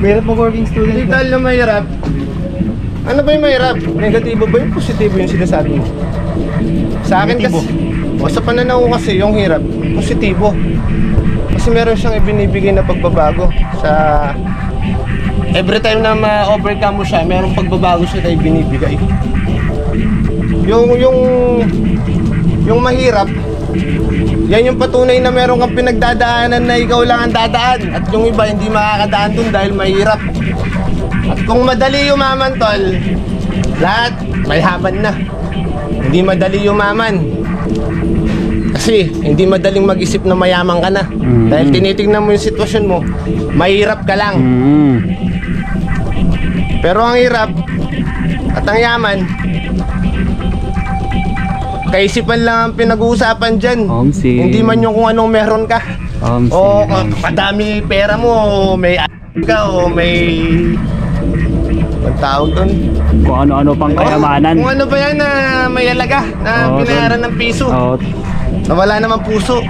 Mahirap mag-working student. Hindi dahil na mahirap. Ano ba yung mahirap? Negatibo ba yung positibo yung sinasabi mo? Sa akin kasi, o sa pananaw ko kasi yung hirap, positibo. Kasi meron siyang ibinibigay na pagbabago sa every time na ma-overcome mo siya, merong pagbabago siya na ibinibigay. Yung mahirap, yan yung patunay na meron kang pinagdadaanan na ikaw lang ang dadaan at yung iba hindi makakadaan dun dahil mahirap. At kung madali yumaman, tol, lahat may haman na. Hindi madali yumaman. Kasi hindi madaling mag-isip na mayaman ka na. Dahil tinitingnan mo yung sitwasyon mo, mahirap ka lang. Pero ang hirap at ang yaman, kaisipan lang ang pinag-uusapan dyan. Hindi man yung kung anong meron ka. O kadami pera mo, may ka o may... Ang tawag doon? Kung ano-ano pang kayamanan. Kung ano ba yan na may alaga, na binayaran ng piso. Na wala namang puso.